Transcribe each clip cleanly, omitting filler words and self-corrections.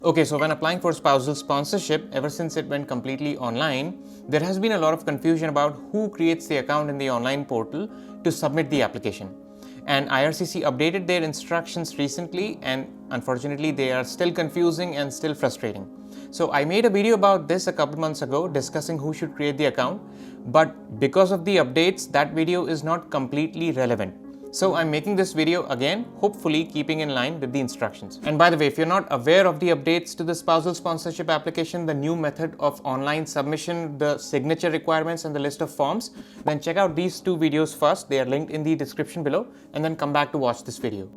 Okay, so when applying for spousal sponsorship, ever since it went completely online, there has been a lot of confusion about who creates the account in the online portal to submit the application. And IRCC updated their instructions recently, and unfortunately they are still confusing and still frustrating. So I made a video about this a couple months ago discussing who should create the account, but because of the updates, that video is not completely relevant. So I'm making this video again, hopefully keeping in line with the instructions. And by the way, if you're not aware of the updates to the spousal sponsorship application, the new method of online submission, the signature requirements and the list of forms, then check out these two videos first. They are linked in the description below, and then come back to watch this video.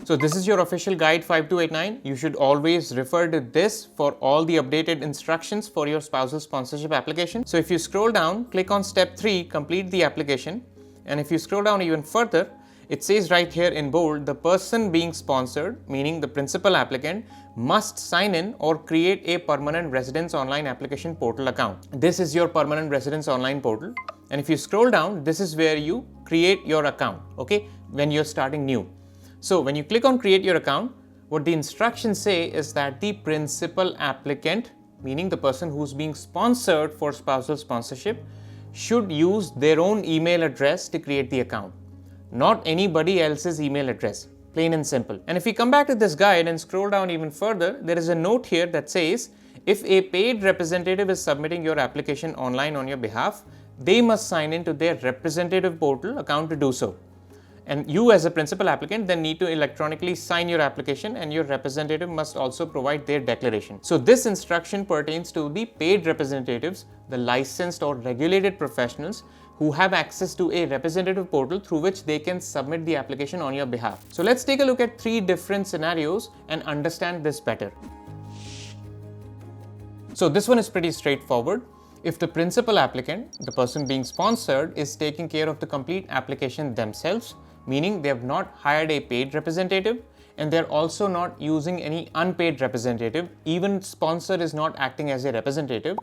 So this is your official guide 5289. You should always refer to this for all the updated instructions for your spousal sponsorship application. So if you scroll down, click on step 3, complete the application. And if you scroll down even further, it says right here in bold, the person being sponsored, meaning the principal applicant, must sign in or create a permanent residence online application portal account. This is your permanent residence online portal. And if you scroll down, this is where you create your account, okay, when you're starting new. So when you click on create your account, what the instructions say is that the principal applicant, meaning the person who's being sponsored for spousal sponsorship, should use their own email address to create the account, not anybody else's email address, plain and simple. And if we come back to this guide and scroll down even further, there is a note here that says, if a paid representative is submitting your application online on your behalf, they must sign in to their representative portal account to do so. And you as a principal applicant then need to electronically sign your application, and your representative must also provide their declaration. So this instruction pertains to the paid representatives, the licensed or regulated professionals who have access to a representative portal through which they can submit the application on your behalf. So let's take a look at 3 different scenarios and understand this better. So this one is pretty straightforward. If the principal applicant, the person being sponsored, is taking care of the complete application themselves, meaning they have not hired a paid representative, and they're also not using any unpaid representative, even sponsor is not acting as a representative,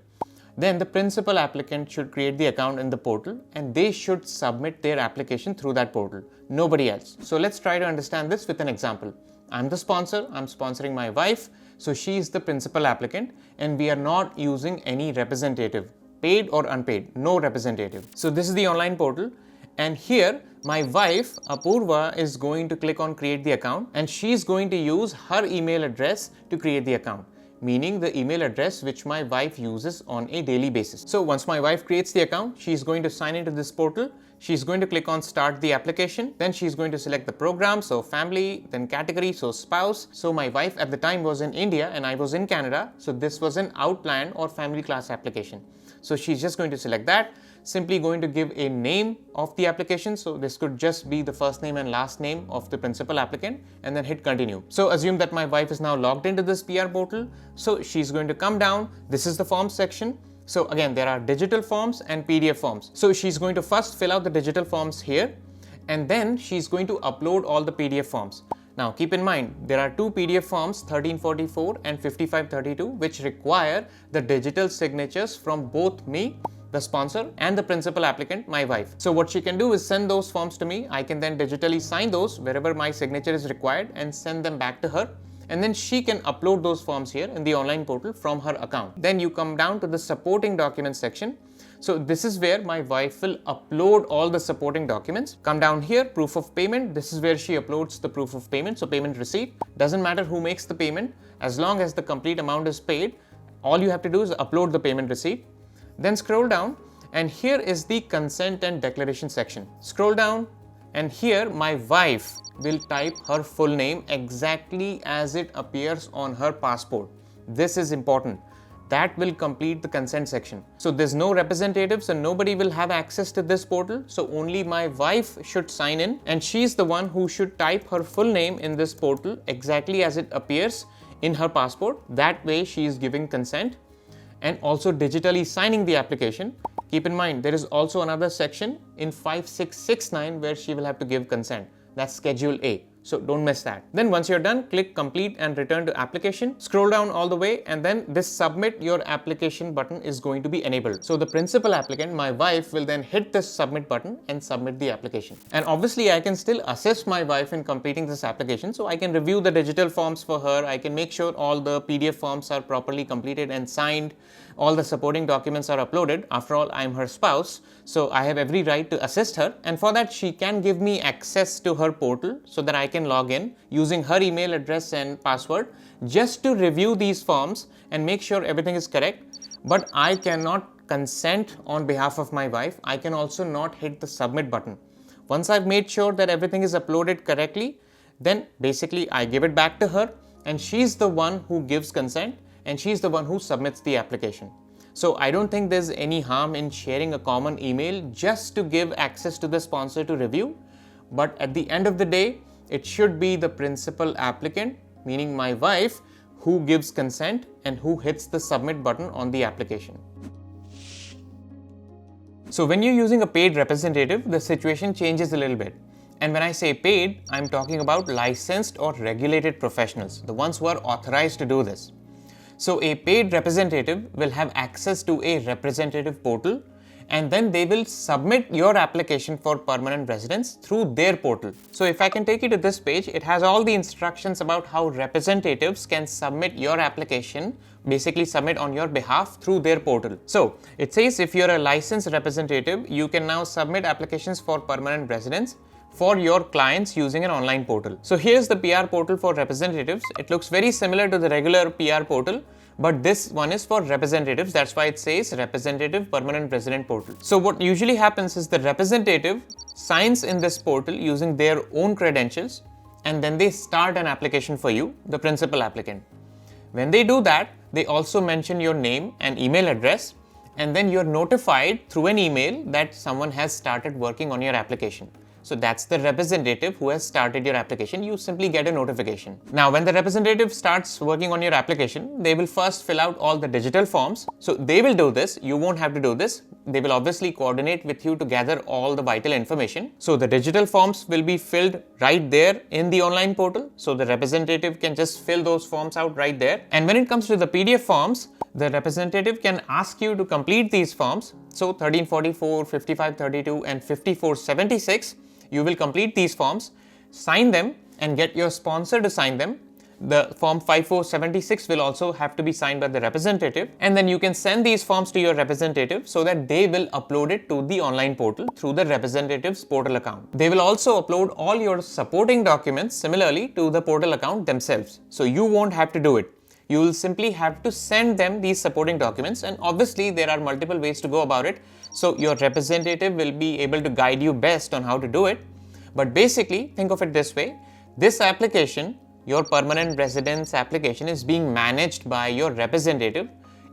then the principal applicant should create the account in the portal and they should submit their application through that portal, nobody else. So let's try to understand this with an example. I'm the sponsor, I'm sponsoring my wife, so she is the principal applicant, and we are not using any representative, paid or unpaid, no representative. So this is the online portal, and here my wife Apurva is going to click on create the account, and she's going to use her email address to create the account, meaning the email address which my wife uses on a daily basis. So once my wife creates the account, she's going to sign into this portal. She's going to click on start the application. Then she's going to select the program, so family, then category, so spouse. So my wife at the time was in India and I was in Canada. So this was an outland or family class application. So she's just going to select that, simply going to give a name of the application. So this could just be the first name and last name of the principal applicant, and then hit continue. So assume that my wife is now logged into this PR portal. So she's going to come down. This is the forms section. So again, there are digital forms and PDF forms. So she's going to first fill out the digital forms here, and then she's going to upload all the PDF forms. Now keep in mind, there are 2 PDF forms, 1344 and 5532, which require the digital signatures from both me, the sponsor, and the principal applicant, my wife. So what she can do is send those forms to me. I can then digitally sign those wherever my signature is required and send them back to her. And then she can upload those forms here in the online portal from her account. Then you come down to the supporting documents section. So this is where my wife will upload all the supporting documents. Come down here, proof of payment. This is where she uploads the proof of payment. So payment receipt. Doesn't matter who makes the payment, as long as the complete amount is paid. All you have to do is upload the payment receipt. Then scroll down, and here is the consent and declaration section. Scroll down, and here my wife will type her full name exactly as it appears on her passport. This is important. That will complete the consent section. So there's no representatives and nobody will have access to this portal. So only my wife should sign in, and she's the one who should type her full name in this portal exactly as it appears in her passport. That way she is giving consent and also digitally signing the application. Keep in mind, there is also another section in 5669 where she will have to give consent. That's Schedule A. So don't miss that. Then once you're done, click complete and return to application. Scroll down all the way and then this submit your application button is going to be enabled. So the principal applicant, my wife, will then hit this submit button and submit the application. And obviously I can still assist my wife in completing this application. So I can review the digital forms for her. I can make sure all the PDF forms are properly completed and signed. All the supporting documents are uploaded. After all, I'm her spouse, so I have every right to assist her, and for that she can give me access to her portal so that I can log in using her email address and password just to review these forms and make sure everything is correct. But I cannot consent on behalf of my wife. I can also not hit the submit button. Once I've made sure that everything is uploaded correctly, then basically I give it back to her and she's the one who gives consent and she's the one who submits the application. So I don't think there's any harm in sharing a common email just to give access to the sponsor to review. But at the end of the day, it should be the principal applicant, meaning my wife, who gives consent and who hits the submit button on the application. So when you're using a paid representative, the situation changes a little bit. And when I say paid, I'm talking about licensed or regulated professionals, the ones who are authorized to do this. So a paid representative will have access to a representative portal and then they will submit your application for permanent residence through their portal. So if I can take you to this page, it has all the instructions about how representatives can submit your application, basically submit on your behalf through their portal. So it says if you're a licensed representative, you can now submit applications for permanent residence for your clients using an online portal. So here's the PR portal for representatives. It looks very similar to the regular PR portal, but this one is for representatives. That's why it says representative permanent resident portal. So what usually happens is the representative signs in this portal using their own credentials and then they start an application for you, the principal applicant. When they do that, they also mention your name and email address, and then you're notified through an email that someone has started working on your application. So that's the representative who has started your application. You simply get a notification. Now, when the representative starts working on your application, they will first fill out all the digital forms. So they will do this. You won't have to do this. They will obviously coordinate with you to gather all the vital information. So the digital forms will be filled right there in the online portal. So the representative can just fill those forms out right there. And when it comes to the PDF forms, the representative can ask you to complete these forms. So 1344, 5532 and 5476. You will complete these forms, sign them and get your sponsor to sign them. The form 5476 will also have to be signed by the representative, and then you can send these forms to your representative so that they will upload it to the online portal through the representative's portal account. They will also upload all your supporting documents similarly to the portal account themselves. So you won't have to do it. You will simply have to send them these supporting documents, and obviously there are multiple ways to go about it. So your representative will be able to guide you best on how to do it. But basically, think of it this way. This application, your permanent residence application, is being managed by your representative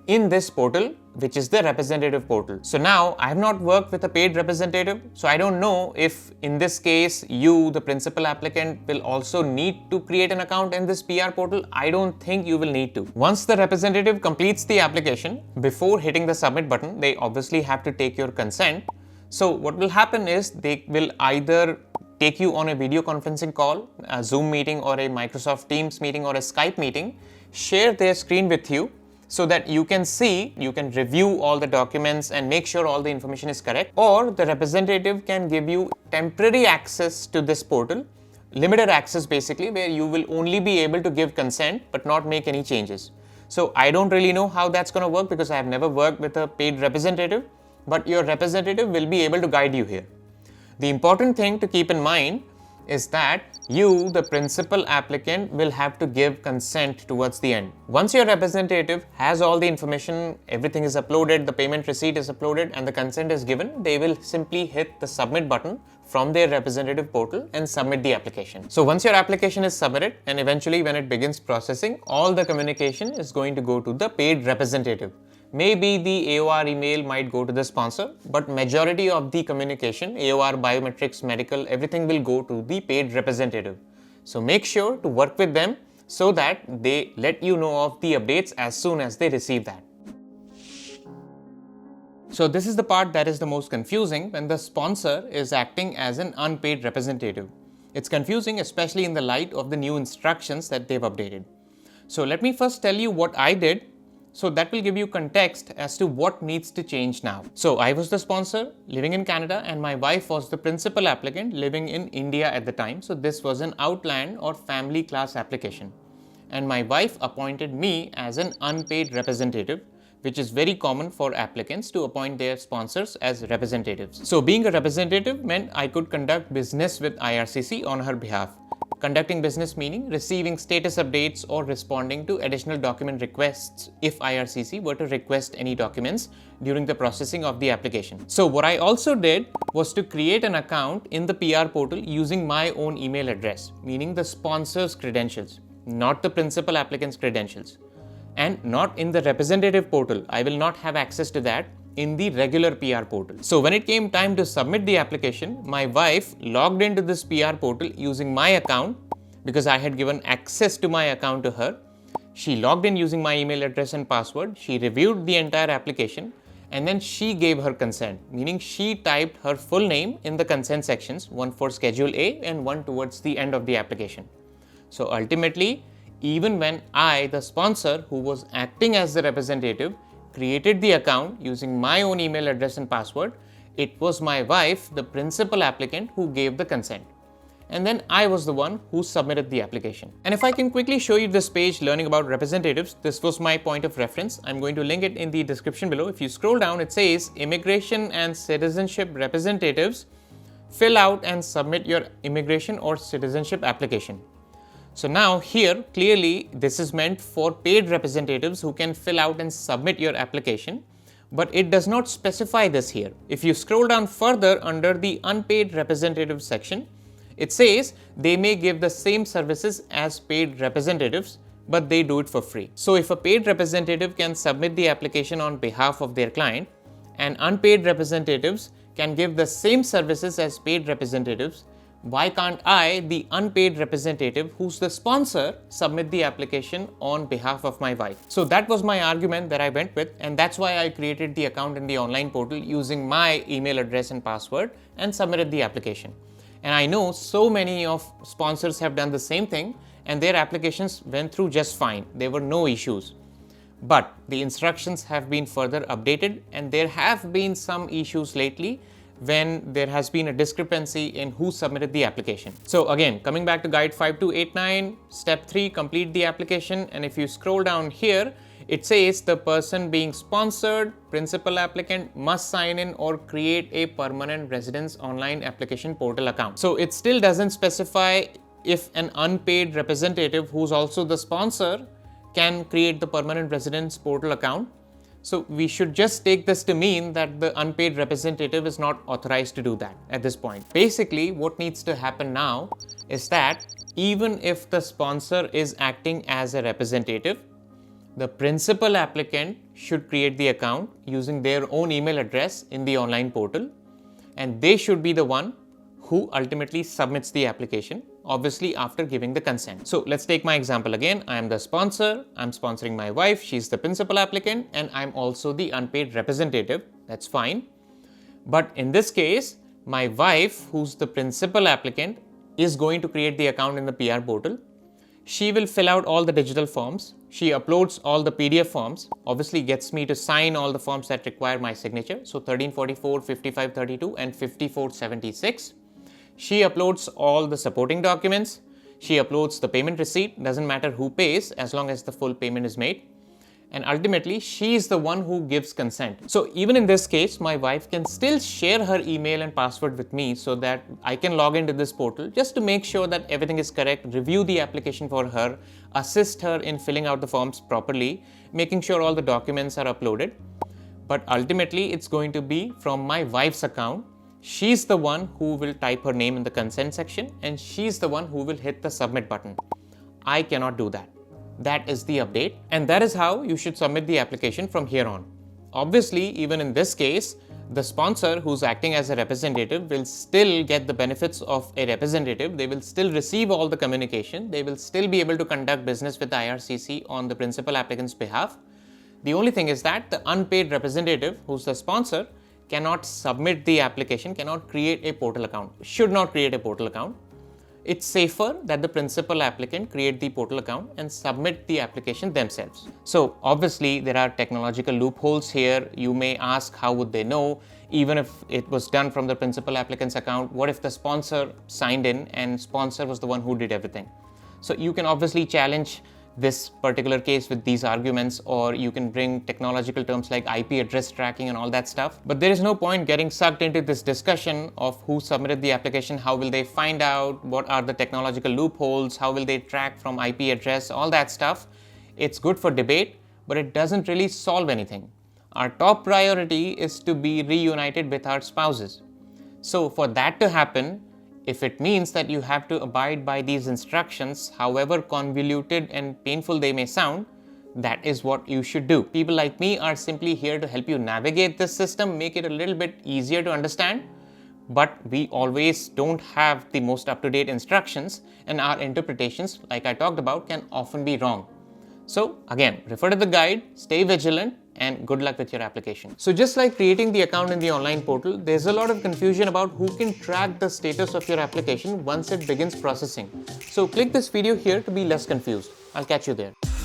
in this portal, which is the representative portal. So now I have not worked with a paid representative, so I don't know if in this case you, the principal applicant, will also need to create an account in this PR portal. I don't think you will need to. Once the representative completes the application, before hitting the submit button, they obviously have to take your consent. So what will happen is they will either take you on a video conferencing call, a Zoom meeting or a Microsoft Teams meeting or a Skype meeting, share their screen with you so that you can see, you can review all the documents and make sure all the information is correct. Or the representative can give you temporary access to this portal, limited access basically, where you will only be able to give consent but not make any changes. So I don't really know how that's going to work because I have never worked with a paid representative, but your representative will be able to guide you here. The important thing to keep in mind is that you, the principal applicant, will have to give consent towards the end. Once your representative has all the information, everything is uploaded, the payment receipt is uploaded and the consent is given, they will simply hit the submit button from their representative portal and submit the application. So once your application is submitted and eventually when it begins processing, all the communication is going to go to the paid representative. Maybe the AOR email might go to the sponsor, but majority of the communication, AOR, biometrics, medical, everything will go to the paid representative. So make sure to work with them so that they let you know of the updates as soon as they receive that. So this is the part that is the most confusing when the sponsor is acting as an unpaid representative. It's confusing, especially in the light of the new instructions that they've updated. So let me first tell you what I did, so that will give you context as to what needs to change now. So I was the sponsor living in Canada and my wife was the principal applicant living in India at the time. So this was an outland or family class application. And my wife appointed me as an unpaid representative, which is very common for applicants to appoint their sponsors as representatives. So being a representative meant I could conduct business with IRCC on her behalf. Conducting business meaning receiving status updates or responding to additional document requests if IRCC were to request any documents during the processing of the application. So what I also did was to create an account in the PR portal using my own email address, meaning the sponsor's credentials, not the principal applicant's credentials. And not in the representative portal. I will not have access to that in the regular PR portal. So when it came time to submit the application, my wife logged into this PR portal using my account because I had given access to my account to her. She logged in using my email address and password. She reviewed the entire application and then she gave her consent, meaning she typed her full name in the consent sections, one for Schedule A and one towards the end of the application. So ultimately, even when I, the sponsor who was acting as the representative, created the account using my own email address and password, it was my wife, the principal applicant, who gave the consent. And then I was the one who submitted the application. And if I can quickly show you this page learning about representatives, this was my point of reference. I'm going to link it in the description below. If you scroll down, it says Immigration and Citizenship Representatives, fill out and submit your immigration or citizenship application. So now here, clearly, this is meant for paid representatives who can fill out and submit your application, but it does not specify this here. If you scroll down further under the unpaid representative section, it says they may give the same services as paid representatives, but they do it for free. So if a paid representative can submit the application on behalf of their client and unpaid representatives can give the same services as paid representatives, why can't I, the unpaid representative who's the sponsor, submit the application on behalf of my wife? So that was my argument that I went with, and that's why I created the account in the online portal using my email address and password and submitted the application. And I know so many of sponsors have done the same thing and their applications went through just fine. There were no issues. But the instructions have been further updated and there have been some issues lately when there has been a discrepancy in who submitted the application. So again, coming back to guide 5289, step 3, complete the application. And if you scroll down here, it says the person being sponsored, principal applicant, must sign in or create a permanent residence online application portal account. So it still doesn't specify if an unpaid representative who's also the sponsor can create the permanent residence portal account. So we should just take this to mean that the unpaid representative is not authorized to do that at this point. Basically, what needs to happen now is that even if the sponsor is acting as a representative, the principal applicant should create the account using their own email address in the online portal, and they should be the one who ultimately submits the application, obviously after giving the consent. So let's take my example again. I am the sponsor, I'm sponsoring my wife, she's the principal applicant, and I'm also the unpaid representative. That's fine. But in this case, my wife, who's the principal applicant, is going to create the account in the PR portal. She will fill out all the digital forms. She uploads all the PDF forms, obviously gets me to sign all the forms that require my signature. So 1344, 5532 and 5476. She uploads all the supporting documents. She uploads the payment receipt. Doesn't matter who pays as long as the full payment is made. And ultimately, she is the one who gives consent. So even in this case, my wife can still share her email and password with me so that I can log into this portal just to make sure that everything is correct, review the application for her, assist her in filling out the forms properly, making sure all the documents are uploaded. But ultimately, it's going to be from my wife's account. She's the one who will type her name in the consent section and she's the one who will hit the submit button. I cannot do that. That is the update, and that is how you should submit the application from here on. Obviously, even in this case, the sponsor who's acting as a representative will still get the benefits of a representative. They will still receive all the communication. They will still be able to conduct business with IRCC on the principal applicant's behalf. The only thing is that the unpaid representative, who's the sponsor, cannot submit the application, cannot create a portal account, should not create a portal account. it's safer that the principal applicant create the portal account and submit the application themselves. So obviously there are technological loopholes here. You may ask, how would they know? Even if it was done from the principal applicant's account, what if the sponsor signed in and sponsor was the one who did everything? So you can obviously challenge this particular case with these arguments, or you can bring technological terms like IP address tracking and all that stuff. But there is no point getting sucked into this discussion of who submitted the application, how will they find out, what are the technological loopholes, how will they track from IP address, all that stuff. It's good for debate, but it doesn't really solve anything. Our top priority is to be reunited with our spouses. So for that to happen, if it means that you have to abide by these instructions, however convoluted and painful they may sound, that is what you should do. People like me are simply here to help you navigate this system, make it a little bit easier to understand. But we always don't have the most up-to-date instructions, and our interpretations, like I talked about, can often be wrong. So again, refer to the guide, stay vigilant, and good luck with your application. So just like creating the account in the online portal, there's a lot of confusion about who can track the status of your application once it begins processing. So click this video here to be less confused. I'll catch you there.